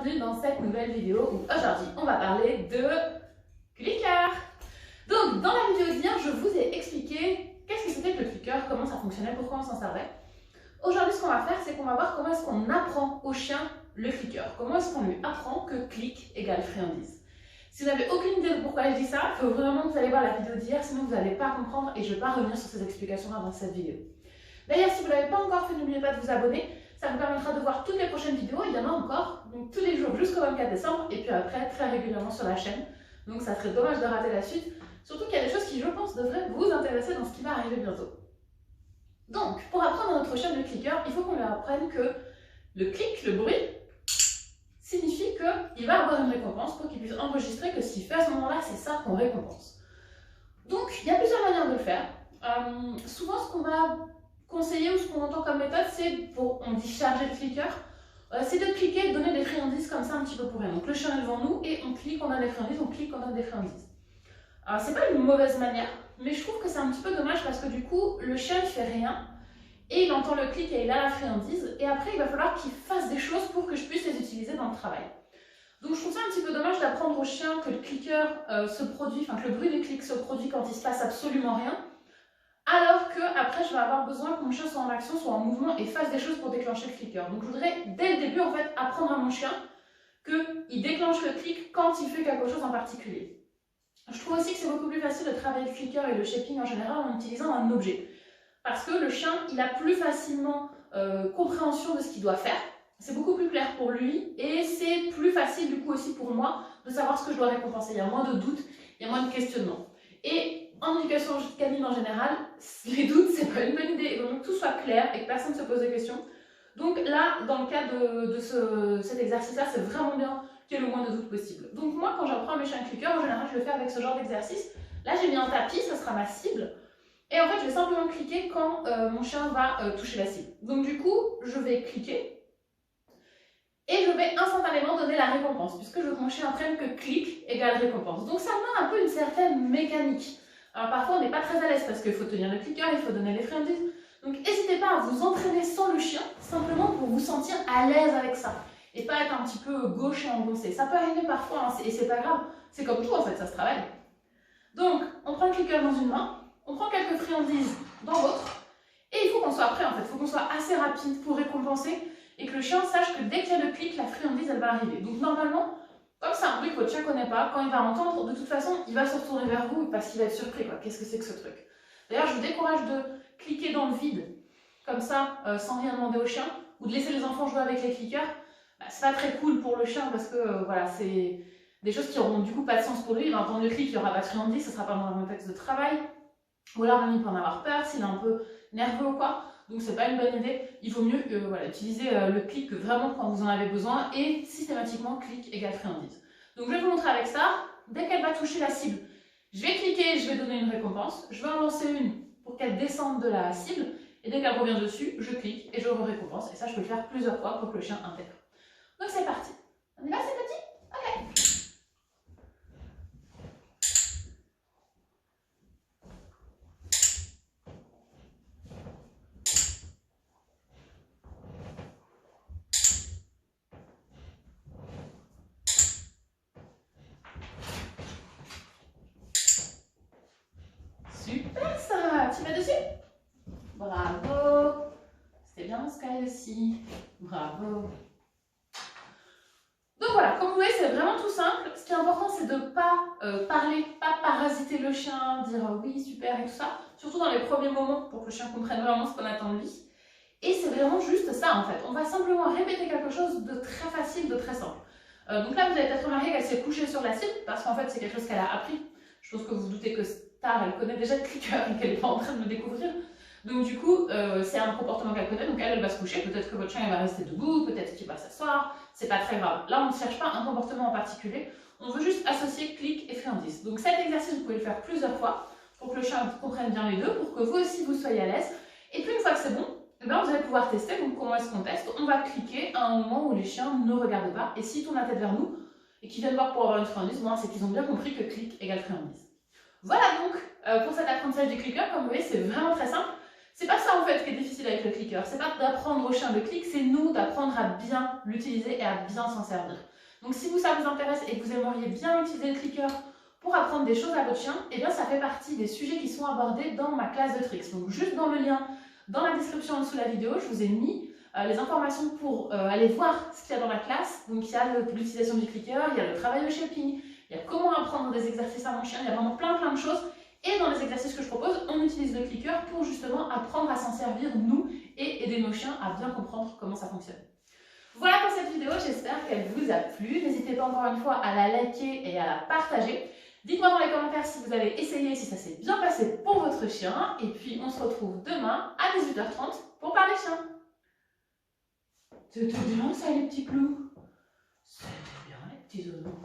bienvenue dans cette nouvelle vidéo où aujourd'hui on va parler de clicker. Donc dans la vidéo d'hier, je vous ai expliqué qu'est-ce que c'était que le clicker, comment ça fonctionnait, pourquoi on s'en servait. Aujourd'hui, ce qu'on va faire, c'est qu'on va voir comment est-ce qu'on apprend au chien le clicker. Comment est-ce qu'on lui apprend que clic égale friandise. Si vous n'avez aucune idée de pourquoi je dis ça, il faut vraiment que vous allez voir la vidéo d'hier, sinon vous n'allez pas comprendre et je ne vais pas revenir sur ces explications-là dans cette vidéo. D'ailleurs, si vous ne l'avez pas encore fait, n'oubliez pas de vous abonner. Ça vous permettra de voir toutes les prochaines vidéos, il y en a encore, donc tous les jours jusqu'au 24 décembre, et puis après très régulièrement sur la chaîne. Donc ça serait dommage de rater la suite, surtout qu'il y a des choses qui, je pense, devraient vous intéresser dans ce qui va arriver bientôt. Donc, pour apprendre à notre chien le clicker, il faut qu'on lui apprenne que le clic, le bruit, signifie qu'il va avoir une récompense pour qu'il puisse enregistrer que ce qu'il fait à ce moment-là, c'est ça qu'on récompense. Donc, il y a plusieurs manières de le faire. Souvent, ce qu'on va conseiller ou ce qu'on entend comme méthode, c'est on dit charger le clicker, c'est de cliquer et de donner des friandises comme ça un petit peu pour rien. Donc le chien est devant nous et on clique, on a des friandises, on clique, on a des friandises. Alors c'est pas une mauvaise manière, mais je trouve que c'est un petit peu dommage parce que du coup, le chien il fait rien et il entend le clic et il a la friandise et après il va falloir qu'il fasse des choses pour que je puisse les utiliser dans le travail. Donc je trouve ça un petit peu dommage d'apprendre au chien que le clicker se produit, enfin que le bruit du clic se produit quand il se passe absolument rien. Alors que après je vais avoir besoin que mon chien soit en action, soit en mouvement et fasse des choses pour déclencher le clicker. Donc je voudrais dès le début en fait apprendre à mon chien qu'il déclenche le clic quand il fait quelque chose en particulier. Je trouve aussi que c'est beaucoup plus facile de travailler le clicker et le shaping en général en utilisant un objet. Parce que le chien il a plus facilement compréhension de ce qu'il doit faire. C'est beaucoup plus clair pour lui et c'est plus facile du coup aussi pour moi de savoir ce que je dois récompenser. Il y a moins de doutes, il y a moins de questionnements. Et en éducation canine en général, les doutes, c'est pas une bonne idée. Il vaut mieux que tout soit clair et que personne ne se pose des questions. Donc là, dans le cas de cet exercice-là, c'est vraiment bien qu'il y ait le moins de doutes possible. Donc moi, quand j'apprends à mes chiens clicker, en général, je le fais avec ce genre d'exercice. Là, j'ai mis un tapis, ça sera ma cible. Et en fait, je vais simplement cliquer quand mon chien va toucher la cible. Donc du coup, je vais cliquer. Et je vais instantanément donner la récompense, puisque je veux que mon chien apprenne que clic égale récompense. Donc ça me donne un peu une certaine mécanique. Alors parfois on n'est pas très à l'aise parce qu'il faut tenir le clicker, il faut donner les friandises. Donc n'hésitez pas à vous entraîner sans le chien, simplement pour vous sentir à l'aise avec ça. Et pas être un petit peu gauche et engoncé. Ça peut arriver parfois, hein, et c'est pas grave. C'est comme tout en fait, ça se travaille. Donc on prend le clicker dans une main, on prend quelques friandises dans l'autre, et il faut qu'on soit prêt en fait, il faut qu'on soit assez rapide pour récompenser. Et que le chien sache que dès qu'il y a le clic, la friandise elle va arriver. Donc normalement, comme c'est un bruit que votre chien ne connaît pas, quand il va entendre, de toute façon, il va se retourner vers vous parce qu'il va être surpris. Qu'est-ce que c'est que ce truc? D'ailleurs, je vous décourage de cliquer dans le vide, comme ça, sans rien demander au chien, ou de laisser les enfants jouer avec les clickers. C'est pas très cool pour le chien parce que voilà, c'est des choses qui auront du coup pas de sens pour lui. Il va entendre le clic, il n'y aura pas de friandise, ce ne sera pas dans un contexte de travail. Ou alors même il peut en avoir peur s'il est un peu nerveux ou quoi. Donc c'est pas une bonne idée, il vaut mieux voilà, utiliser le clic vraiment quand vous en avez besoin et systématiquement clic égale friandise. Donc je vais vous montrer avec ça, dès qu'elle va toucher la cible, je vais cliquer, je vais donner une récompense, je vais en lancer une pour qu'elle descende de la cible et dès qu'elle revient dessus, je clique et je récompense et ça je peux le faire plusieurs fois pour que le chien intègre. Donc c'est parti, on y va c'est petit? Ok. Super ça! Tu mets dessus? Bravo! C'était bien Sky aussi. Bravo! Donc voilà, comme vous voyez, c'est vraiment tout simple. Ce qui est important, c'est de ne pas parler, pas parasiter le chien, dire oui, super et tout ça. Surtout dans les premiers moments pour que le chien comprenne vraiment ce qu'on attend de lui. Et c'est vraiment juste ça en fait. On va simplement répéter quelque chose de très facile, de très simple. Donc là, vous avez peut-être remarqué qu'elle s'est couchée sur la cible parce qu'en fait, c'est quelque chose qu'elle a appris. Je pense que vous vous doutez que Star, elle connaît déjà le clicker et qu'elle n'est pas en train de le découvrir. Donc du coup, c'est un comportement qu'elle connaît, donc elle va se coucher. Peut-être que votre chien va rester debout, peut-être qu'il va s'asseoir, c'est pas très grave. Là, on ne cherche pas un comportement en particulier, on veut juste associer clic et friandise. Donc cet exercice, vous pouvez le faire plusieurs fois pour que le chien comprenne bien les deux, pour que vous aussi vous soyez à l'aise. Et puis une fois que c'est bon, eh bien, vous allez pouvoir tester. Donc comment est-ce qu'on teste? On va cliquer à un moment où les chiens ne regardent pas, et s'ils tournent la tête vers nous et qu'ils viennent voir pour avoir une friandise, bon, c'est qu'ils ont bien compris que clic égale friandise. Voilà donc pour cet apprentissage du clicker, comme vous voyez, c'est vraiment très simple. C'est pas ça en fait qui est difficile avec le clicker, c'est pas d'apprendre au chien le clic, c'est nous d'apprendre à bien l'utiliser et à bien s'en servir. Donc si ça vous intéresse et que vous aimeriez bien utiliser le clicker pour apprendre des choses à votre chien, eh bien ça fait partie des sujets qui sont abordés dans ma classe de tricks. Donc juste dans le lien, dans la description en dessous de la vidéo, je vous ai mis les informations pour aller voir ce qu'il y a dans la classe. Donc il y a l'utilisation du clicker, il y a le travail au shaping, il y a comment apprendre des exercices à mon chien, il y a vraiment plein de choses. Et dans les exercices que je propose, on utilise le clicker pour justement apprendre à s'en servir nous et aider nos chiens à bien comprendre comment ça fonctionne. Voilà pour cette vidéo, j'espère qu'elle vous a plu. N'hésitez pas encore une fois à la liker et à la partager. Dites-moi dans les commentaires si vous avez essayé, si ça s'est bien passé pour votre chien. Et puis on se retrouve demain à 18h30 pour parler chien. C'était bien ça les petits clous. C'était bien les petits oiseaux.